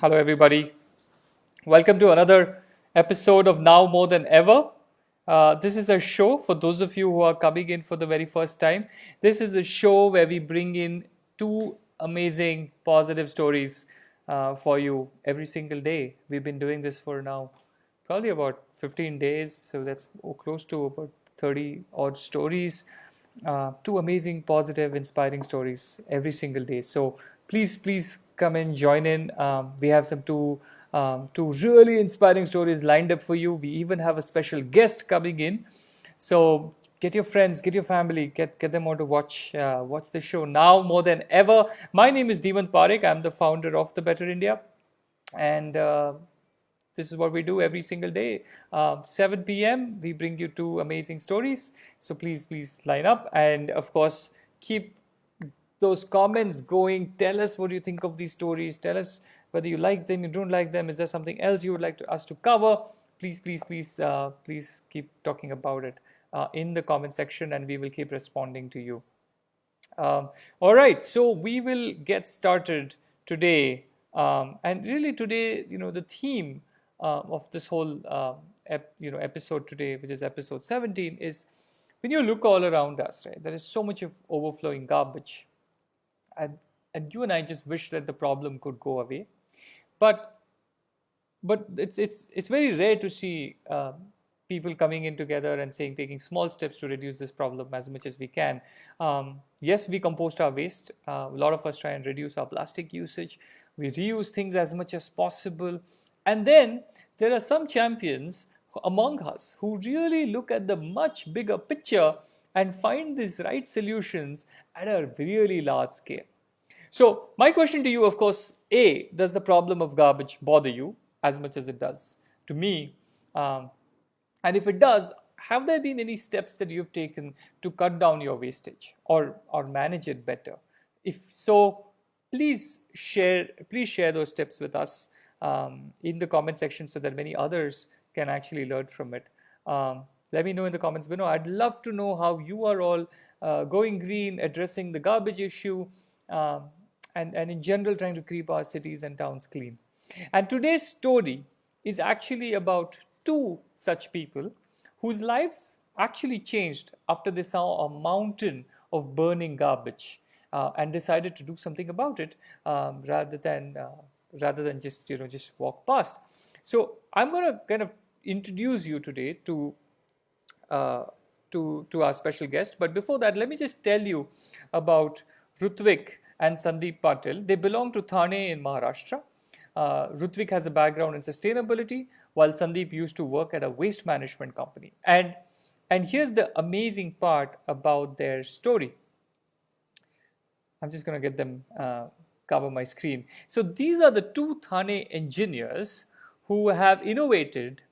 Hello, everybody. Welcome to another episode of Now More Than Ever. This is a show for those of you who are coming in for the very first time. This is a show where we bring in two amazing positive stories for you every single day. We've been doing this for now probably about 15 days, so that's close to about 30 odd stories. Two amazing, positive, inspiring stories every single day. So please come and join in. We have two really inspiring stories lined up for you. We even have a special guest coming in. So get your friends, get your family, get them on to watch the show now more than ever. My name is Deevan Parekh. I'm the founder of the Better India, and this is what we do every single day. 7 p.m. we bring you two amazing stories. So please line up, and of course keep those comments going. Tell us what you think of these stories. Tell us whether you like them, you don't like them. Is there something else you would like us to cover? Please keep talking about it in the comment section, and we will keep responding to you. All right, so we will get started today, and really today, the theme of this whole episode today, which is episode 17, is when you look all around us, right? There is so much of overflowing garbage, and you and I just wish that the problem could go away, but it's very rare to see people coming in together and saying taking small steps to reduce this problem as much as we can. Yes, we compost our waste. A lot of us try and reduce our plastic usage. We reuse things as much as possible, and then there are some champions among us who really look at the much bigger picture and find these right solutions at a really large scale. So my question to you, of course, A, does the problem of garbage bother you as much as it does to me? And if it does, have there been any steps that you've taken to cut down your wastage or manage it better? If so, please share those tips with us in the comment section so that many others can actually learn from it. Let me know in the comments below. I'd love to know how you are all going green, addressing the garbage issue, and in general trying to keep our cities and towns clean. And today's story is actually about two such people whose lives actually changed after they saw a mountain of burning garbage and decided to do something about it rather than just walk past. So I'm going to kind of introduce you today uh, to our special guest. But before that, let me just tell you about Rutvik and Sandeep Patil. They belong to Thane in Maharashtra. Rutvik has a background in sustainability, while Sandeep used to work at a waste management company. And here's the amazing part about their story. I'm just going to get them cover my screen. So these are the two Thane engineers who have innovated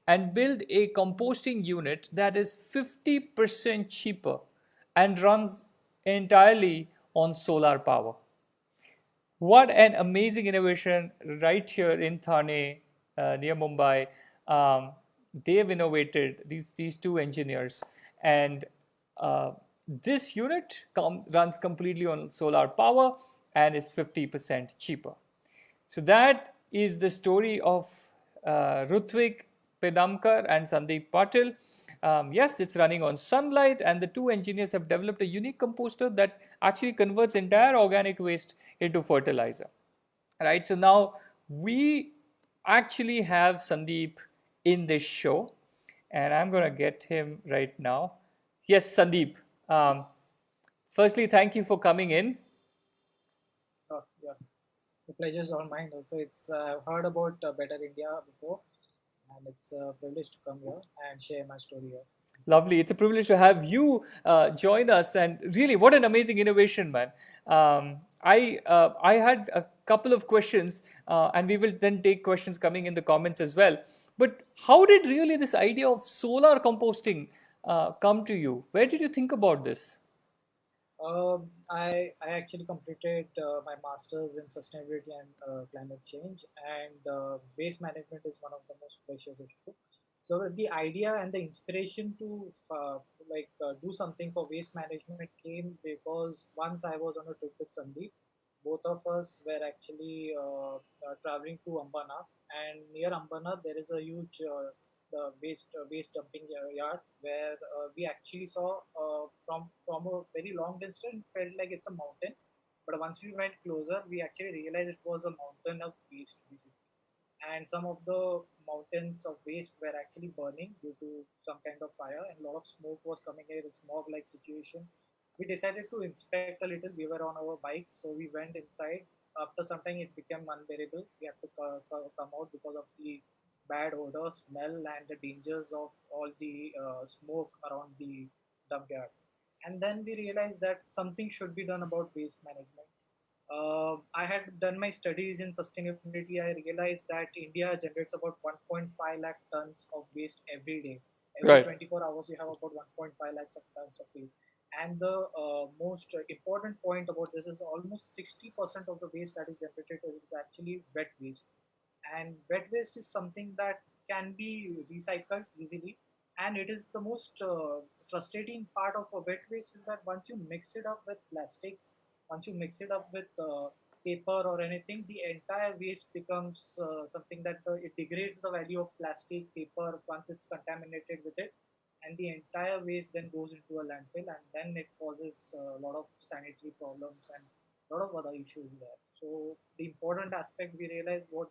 and built a composting unit that is 50% cheaper and runs entirely on solar power. What an amazing innovation right here in Thane, near Mumbai. They've innovated, these two engineers, and this unit runs completely on solar power and is 50% cheaper. So that is the story of Rutvik Pedamkar and Sandeep Patil. Yes, it's running on sunlight, and the two engineers have developed a unique composter that actually converts entire organic waste into fertilizer. Right, so now we actually have Sandeep in this show, and I'm going to get him right now. Yes, Sandeep. Firstly, thank you for coming in. Yeah, the pleasure is all mine. Also, I've heard about Better India before, and it's a privilege to come here and share my story here. Lovely. It's a privilege to have you join us. And really, what an amazing innovation, man. I had a couple of questions, and we will then take questions coming in the comments as well. But how did really this idea of solar composting come to you? Where did you think about this? I actually completed my master's in sustainability and climate change, and waste management is one of the most precious issue. So the idea and the inspiration to do something for waste management came because once I was on a trip with Sandeep, both of us were actually traveling to Ambanath, and near Ambanath there is a huge the waste dumping yard where we actually saw from a very long distance felt like it's a mountain, but once we went closer, we actually realized it was a mountain of waste basically, and some of the mountains of waste were actually burning due to some kind of fire, and a lot of smoke was coming in, a smog like situation. We decided to inspect a little. We were on our bikes, so we went inside. After some time it became unbearable. We had to come out because of the bad odor, smell, and the dangers of all the smoke around the dump yard. And then we realized that something should be done about waste management. I had done my studies in sustainability. I realized that India generates about 1.5 lakh tons of waste every day. Every Right. 24 hours, you have about 1.5 lakhs of tons of waste. And the most important point about this is almost 60% of the waste that is generated is actually wet waste. And wet waste is something that can be recycled easily. And it is the most frustrating part of a wet waste is that once you mix it up with plastics, once you mix it up with paper or anything, the entire waste becomes something that it degrades the value of plastic paper once it's contaminated with it, and the entire waste then goes into a landfill, and then it causes a lot of sanitary problems and a lot of other issues there. So the important aspect we realize what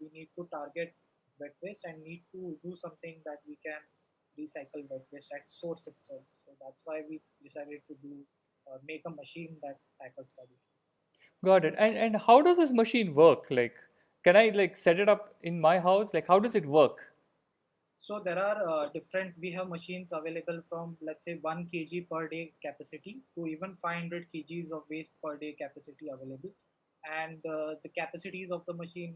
we need to target wet waste and need to do something that we can recycle wet waste at source itself. So that's why we decided to do make a machine that tackles that issue. Got it. And how does this machine work? Like, can I like set it up in my house? Like, how does it work? So there are different. We have machines available from let's say 1 kg per day capacity to even 500 kgs of waste per day capacity available. And the capacities of the machine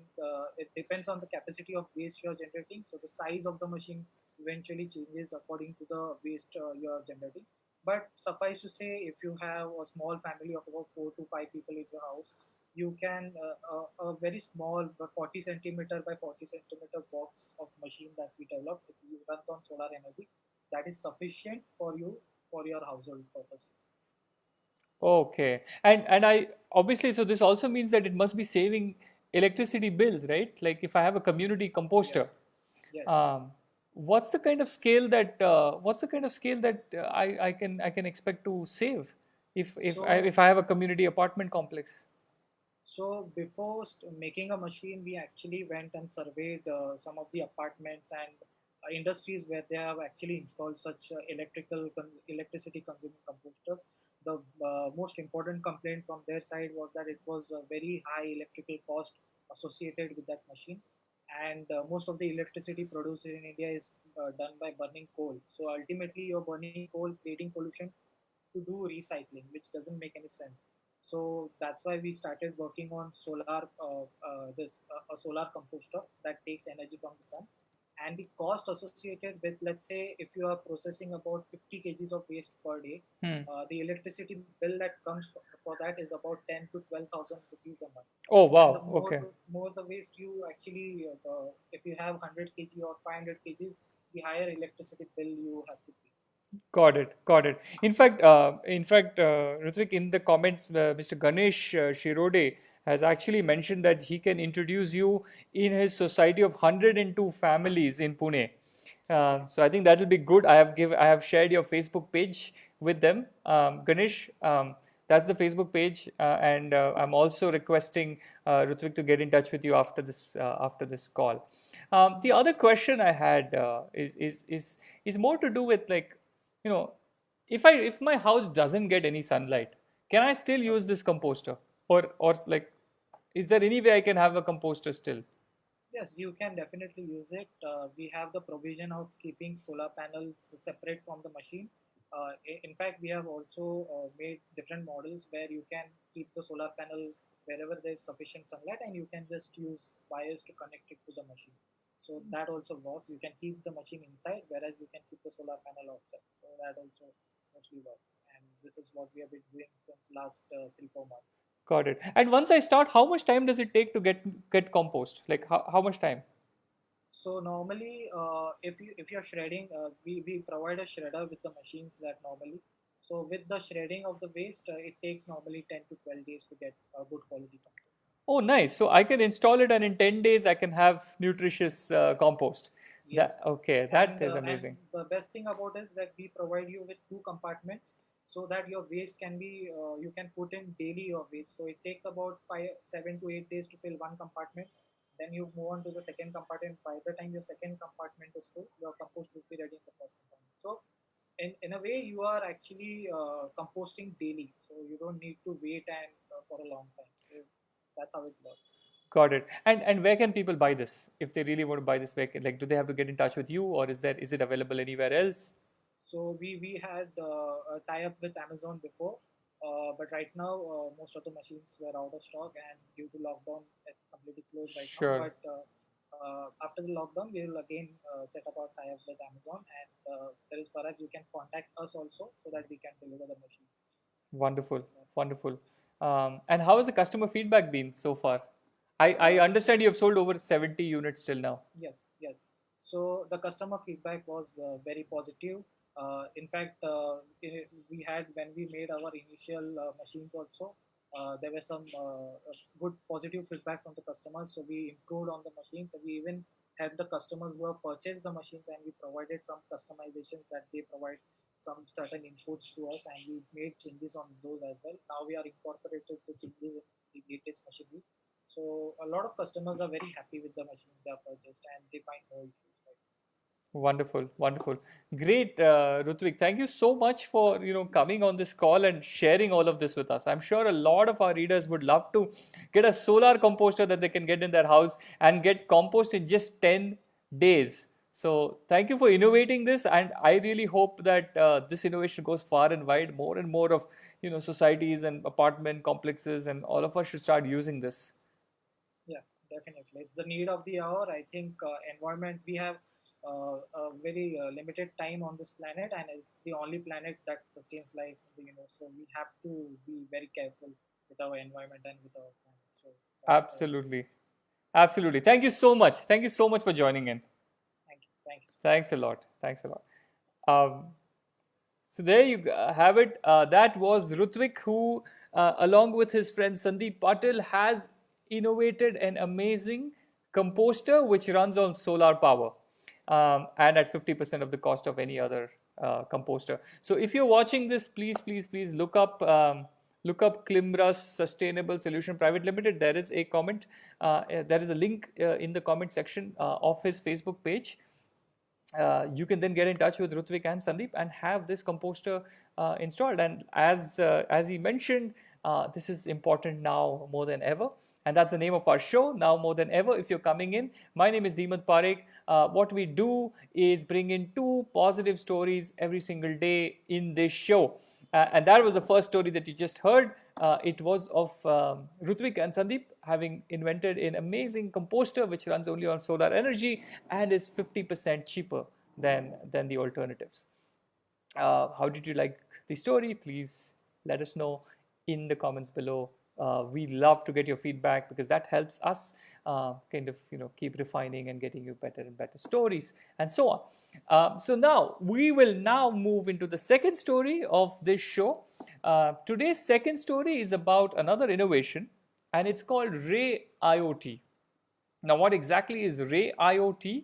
it depends on the capacity of waste you are generating. So the size of the machine eventually changes according to the waste you are generating. But suffice to say, if you have a small family of about 4 to 5 people in your house, you can a very small 40 centimeter by 40 centimeter box of machine that we developed, it runs on solar energy, that is sufficient for you for your household purposes. Okay. And I obviously, so this also means that it must be saving electricity bills, right? Like if I have a community composter, Yes, yes. um, what's the kind of scale that I can expect to save So if I have a community apartment complex? So before making a machine, we actually went and surveyed some of the apartments and industries where they have actually installed such electricity consuming composters. The most important complaint from their side was that it was a very high electrical cost associated with that machine, and most of the electricity produced in India is done by burning coal. So ultimately, you're burning coal, creating pollution to do recycling, which doesn't make any sense. So that's why we started working on a solar composter that takes energy from the sun. And the cost associated with, let's say, if you are processing about 50 kgs of waste per day, Hmm. the electricity bill that comes for that is about 10 to 12,000 rupees a month. Oh And the wow. Okay. more the waste you actually, if you have 100 kg or 500 kgs, the higher electricity bill you have to pay. Got it. Got it. In fact, Ritvik, in the comments, Mr. Ganesh Shirode has actually mentioned that he can introduce you in his society of 102 families in Pune. So I think that will be good. I have shared your Facebook page with them, Ganesh. That's the Facebook page, and I'm also requesting Ritvik to get in touch with you after this call. The other question I had is more to do with like, you know, if my house doesn't get any sunlight, can I still use this composter, or like, is there any way I can have a composter still? Yes, you can definitely use it. We have the provision of keeping solar panels separate from the machine. In fact, we have also made different models where you can keep the solar panel wherever there is sufficient sunlight, and you can just use wires to connect it to the machine. So that also works. You can keep the machine inside, whereas you can keep the solar panel outside. So that also mostly works. And this is what we have been doing since last 3 4 months. Got it. And once I start, how much time does it take to get compost? Like how much time? So normally, if you're shredding, we provide a shredder with the machines that normally. So with the shredding of the waste, it takes normally 10 to 12 days to get a good quality compost. Oh, nice. So I can install it, and in 10 days I can have nutritious compost. Yes, Okay, that is and amazing. the best thing about is that we provide you with two compartments so that your waste can be you can put in daily your waste. So it takes about 7 to 8 days to fill one compartment. Then you move on to the second compartment. By the time your second compartment is full, your compost will be ready in the first compartment. So in a way, you are actually composting daily. So you don't need to wait and for a long time. So that's how it works. Got it. And where can people buy this? If they really want to buy this, where like, do they have to get in touch with you, or is it available anywhere else? So we had a tie up with Amazon before, but right now most of the machines were out of stock, and due to lockdown, it's completely closed right now. Sure. But after the lockdown, we will again set up our tie up with Amazon, and there is perhaps you can contact us also so that we can deliver the machines. Wonderful. Wonderful. And how has the customer feedback been so far? I Uh, understand you have sold over 70 units till now. Yes, yes. So the customer feedback was very positive. In fact, we had when we made our initial machines also, there were some good positive feedback from the customers. So we improved on the machines. We even had the customers who have purchased the machines, and we provided some customizations that they provide some certain inputs to us, and we made changes on those as well. Now we are incorporated the changes in the latest machinery. So a lot of customers are very happy with the machines they have purchased, and they find no issues. Right? Wonderful, wonderful, great, Rutvik. Thank you so much for coming on this call and sharing all of this with us. I'm sure a lot of our readers would love to get a solar composter that they can get in their house and get compost in just 10 days. So thank you for innovating this, and I really hope that this innovation goes far and wide. More and more of societies and apartment complexes and all of us should start using this. Yeah, definitely. It's the need of the hour. I think environment, we have a very limited time on this planet, and it's the only planet that sustains life in the universe. So we have to be very careful with our environment and with our planet. So that's Absolutely, absolutely. Thank you so much. Thank you so much for joining in. thank you. Thank you. Thanks a lot. Thanks a lot. Um, so there you have it. That was Rutvik, who, along with his friend Sandeep Patil, has innovated an amazing composter which runs on solar power, and at 50% of the cost of any other composter. So if you're watching this, please, please, please look up Climbrus Sustainable Solution Private Limited. There is a comment. There is a link in the comment section of his Facebook page. You can then get in touch with Rutvik and Sandeep and have this composter installed. And as he mentioned, this is important now more than ever. And that's the name of our show, Now More Than Ever. If you're coming in, my name is Deemat Parekh. What we do is bring in two positive stories every single day in this show. And that was the first story that you just heard. It was of Rutvik and Sandeep having invented an amazing composter which runs only on solar energy and is 50% cheaper than the alternatives. How did you like the story? Please let us know in the comments below. We love to get your feedback because that helps us kind of keep refining and getting you better and better stories and so on. So now we will now move into the second story of this show. Today's second story is about another innovation, and it's called Ray IoT. Now, what exactly is Ray IoT?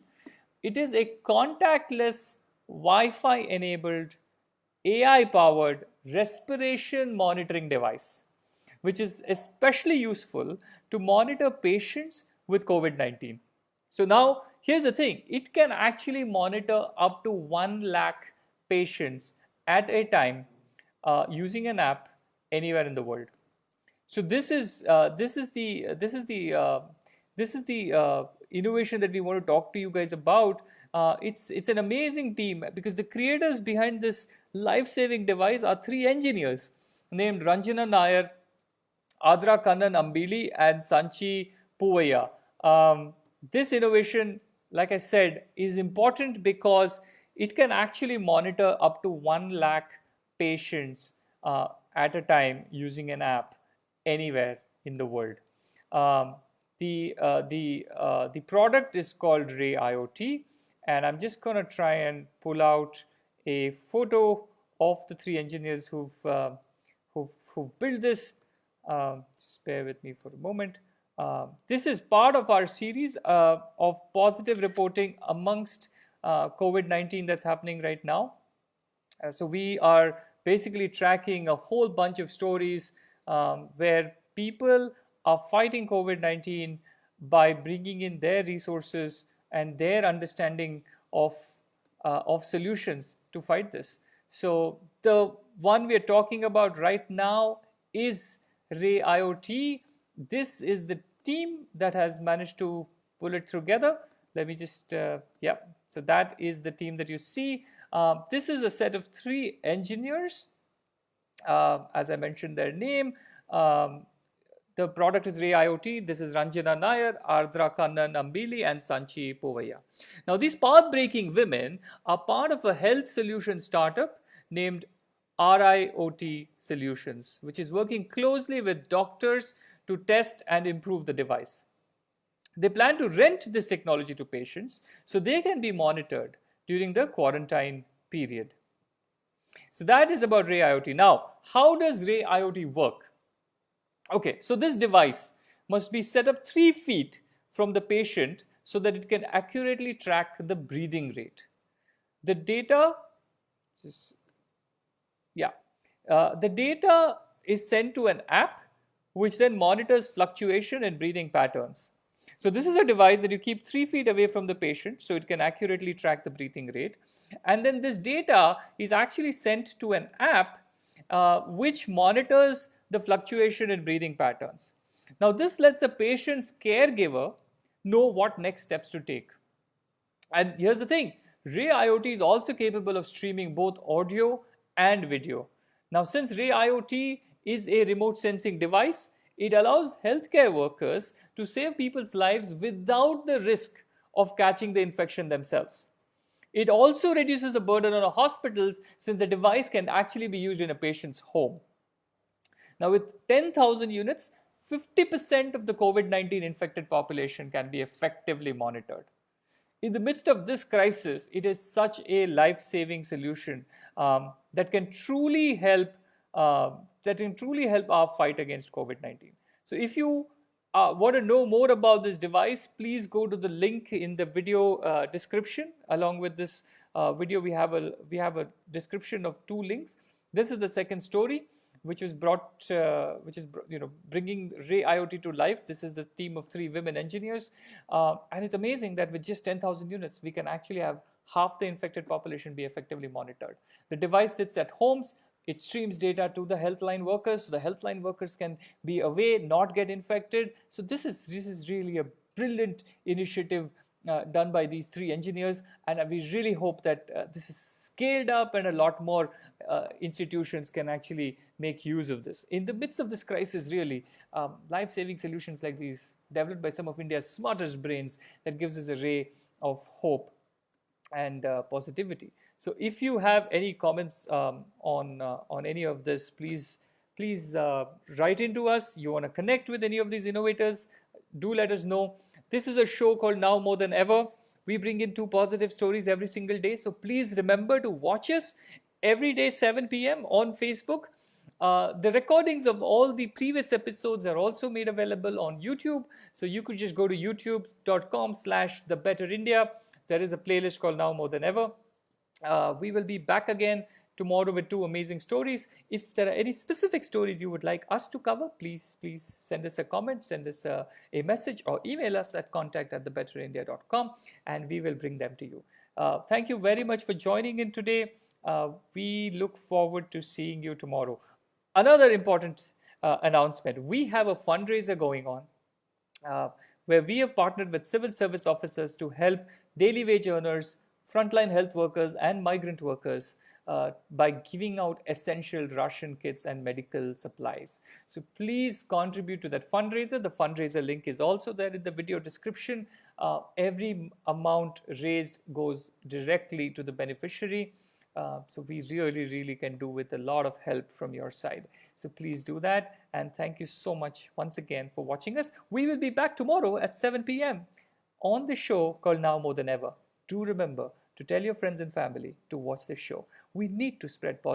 It is a contactless, Wi-Fi enabled, AI powered respiration monitoring device, which is especially useful to monitor patients with COVID-19. So now here's the thing, it can actually monitor up to 1 lakh patients at a time using an app anywhere in the world. So this is the innovation that we want to talk to you guys about. It's an amazing team because the creators behind this life-saving device are three engineers named Ranjana Nair, Adra Kannan Ambili, and Sanchi Puvaya. This innovation, like I said, is important because it can actually monitor up to 1 lakh patients at a time using an app anywhere in the world. The product is called Ray IoT, and I'm just going to try and pull out a photo of the three engineers who've built this. Just bear with me for a moment. This is part of our series of positive reporting amongst COVID-19 that's happening right now. So we are basically tracking a whole bunch of stories where people are fighting COVID-19 by bringing in their resources and their understanding of solutions to fight this. So the one we are talking about right now is Ray IoT. This is the team that has managed to pull it together. Let me just, yeah, so that is the team that you see. This is a set of three engineers. As I mentioned their name, the product is Ray IoT. This is Ranjana Nair, Ardra Kannan Ambili, and Sanchi Povaya. Now, these path-breaking women are part of a health solution startup named RIoT Solutions, which is working closely with doctors to test and improve the device. They plan to rent this technology to patients so they can be monitored during the quarantine period. So that is about Ray IoT. Now, how does Ray IoT work? Okay, so this device must be set up 3 feet from the patient so that it can accurately track the breathing rate. The data, the data is sent to an app which then monitors fluctuation in breathing patterns. So this is a device that you keep 3 feet away from the patient so it can accurately track the breathing rate. And then this data is actually sent to an app which monitors the fluctuation in breathing patterns. Now this lets a patient's caregiver know what next steps to take. And here's the thing, Ray IoT is also capable of streaming both audio and video. Now since Ray IoT is a remote sensing device, it allows healthcare workers to save people's lives without the risk of catching the infection themselves. It also reduces the burden on hospitals since the device can actually be used in a patient's home. Now with 10,000 units, 50% of the COVID-19 infected population can be effectively monitored. In the midst of this crisis, it is such a life-saving solution that can truly help our fight against COVID-19. So if you want to know more about this device, please go to the link in the video description. Along with this video, we have a description of 2 links. This is the second story, which is bringing Ray IoT to life. This is the team of 3 women engineers, and it's amazing that with just 10,000 units, we can actually have half the infected population be effectively monitored. The device sits at homes. It streams data to the healthline workers, so the healthline workers can be away, not get infected. So this is really a brilliant initiative done by these 3 engineers, and we really hope that this is scaled up and a lot more institutions can actually make use of this. In the midst of this crisis, really, life-saving solutions like these, developed by some of India's smartest brains, that gives us a ray of hope and positivity. So if you have any comments on any of this, please write into us. You want to connect with any of these innovators, do let us know. This is a show called Now More Than Ever. We bring in 2 positive stories every single day. So please remember to watch us every day 7 p.m. on Facebook. The recordings of all the previous episodes are also made available on YouTube. So you could just go to youtube.com/thebetterindia. There is a playlist called Now More Than Ever. We will be back again tomorrow with 2 amazing stories. If there are any specific stories you would like us to cover, please send us a comment, send us a message, or email us at contact@thebetterindia.com, and we will bring them to you. Thank you very much for joining in today. We look forward to seeing you tomorrow. Another important announcement, we have a fundraiser going on where we have partnered with civil service officers to help daily wage earners, frontline health workers, and migrant workers by giving out essential ration kits and medical supplies. So please contribute to that fundraiser. The fundraiser link is also there in the video description. Every amount raised goes directly to the beneficiary. So we really can do with a lot of help from your side. So please do that. And thank you so much once again for watching us. We will be back tomorrow at 7 p.m. on the show called Now More Than Ever. Do remember to tell your friends and family to watch this show. We need to spread positive.